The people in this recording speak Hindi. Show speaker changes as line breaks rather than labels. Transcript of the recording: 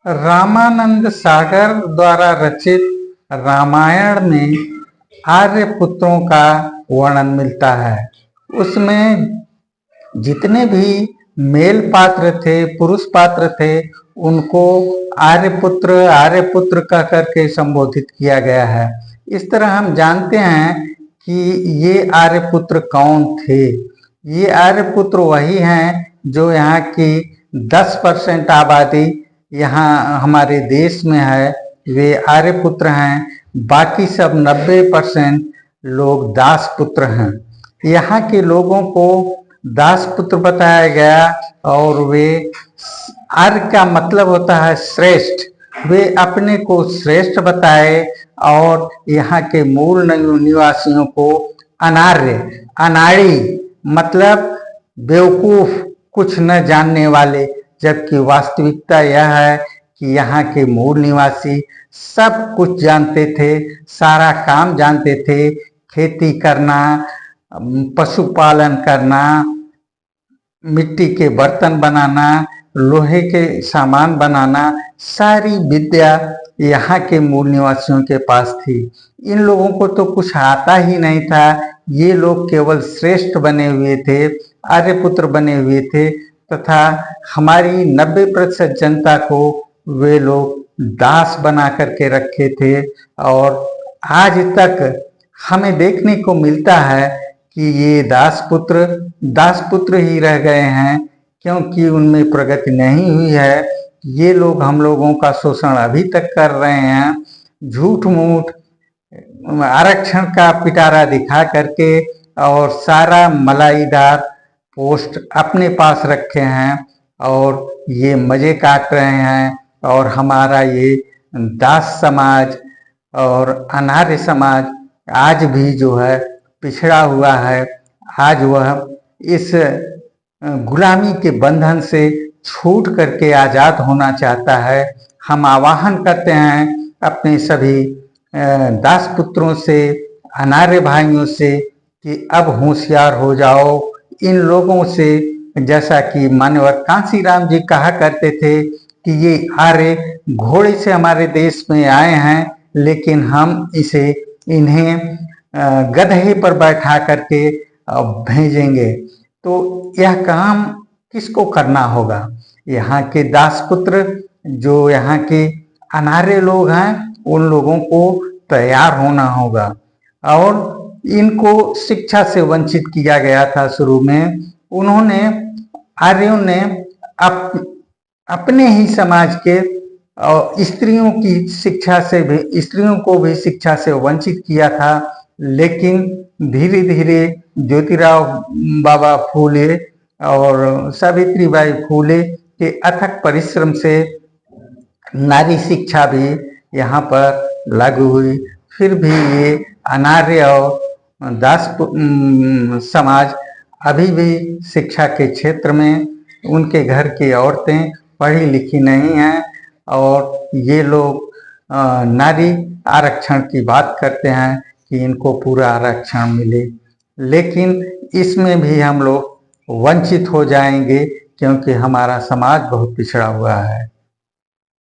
रामानंद सागर द्वारा रचित रामायण में आर्य पुत्रों का वर्णन मिलता है। उसमें जितने भी मेल पात्र थे, पुरुष पात्र थे, उनको आर्यपुत्र कह करके संबोधित किया गया है। इस तरह हम जानते हैं कि ये आर्यपुत्र कौन थे। ये आर्यपुत्र वही हैं जो यहाँ की 10% आबादी यहाँ हमारे देश में है, वे आर्यपुत्र हैं। बाकी सब 90% लोग दासपुत्र हैं। यहाँ के लोगों को दासपुत्र बताया गया और वे आर्य का मतलब होता है श्रेष्ठ। वे अपने को श्रेष्ठ बताए और यहाँ के मूल निवासियों को अनाड़ी मतलब बेवकूफ, कुछ न जानने वाले, जबकि वास्तविकता यह है कि यहाँ के मूल निवासी सब कुछ जानते थे, सारा काम जानते थे। खेती करना, पशुपालन करना, मिट्टी के बर्तन बनाना, लोहे के सामान बनाना, सारी विद्या यहाँ के मूल निवासियों के पास थी। इन लोगों को तो कुछ आता ही नहीं था। ये लोग केवल श्रेष्ठ बने हुए थे, आर्यपुत्र बने हुए थे तथा हमारी 90% जनता को वे लोग दास बना करके रखे थे। और आज तक हमें देखने को मिलता है कि ये दासपुत्र ही रह गए हैं, क्योंकि उनमें प्रगति नहीं हुई है। ये लोग हम लोगों का शोषण अभी तक कर रहे हैं, झूठ मूठ आरक्षण का पिटारा दिखा करके और सारा मलाईदार पोस्ट अपने पास रखे हैं और ये मजे काट रहे हैं। और हमारा ये दास समाज और अनार्य समाज आज भी जो है पिछड़ा हुआ है। आज वह इस गुलामी के बंधन से छूट करके आजाद होना चाहता है। हम आह्वान करते हैं अपने सभी दासपुत्रों से, अनार्य भाइयों से कि अब होशियार हो जाओ। इन लोगों से, जैसा कि मान्यवर कांशीराम जी कहा करते थे कि ये आर्य घोड़े से हमारे देश में आए हैं, लेकिन हम इन्हें गधे पर बैठा करके भेजेंगे। तो यह काम किसको करना होगा? यहाँ के दासपुत्र, जो यहाँ के अनार्य लोग हैं, उन लोगों को तैयार होना होगा। और इनको शिक्षा से वंचित किया गया था शुरू में। आर्यों ने अपने ही समाज के स्त्रियों को भी शिक्षा से वंचित किया था। लेकिन धीरे धीरे ज्योतिराव बाबा फूले और सावित्रीबाई फूले के अथक परिश्रम से नारी शिक्षा भी यहाँ पर लागू हुई। फिर भी ये अनार्य और दास समाज अभी भी शिक्षा के क्षेत्र में, उनके घर की औरतें पढ़ी लिखी नहीं हैं और ये लोग नारी आरक्षण की बात करते हैं कि इनको पूरा आरक्षण मिले। लेकिन इसमें भी हम लोग वंचित हो जाएंगे, क्योंकि हमारा समाज बहुत पिछड़ा हुआ है।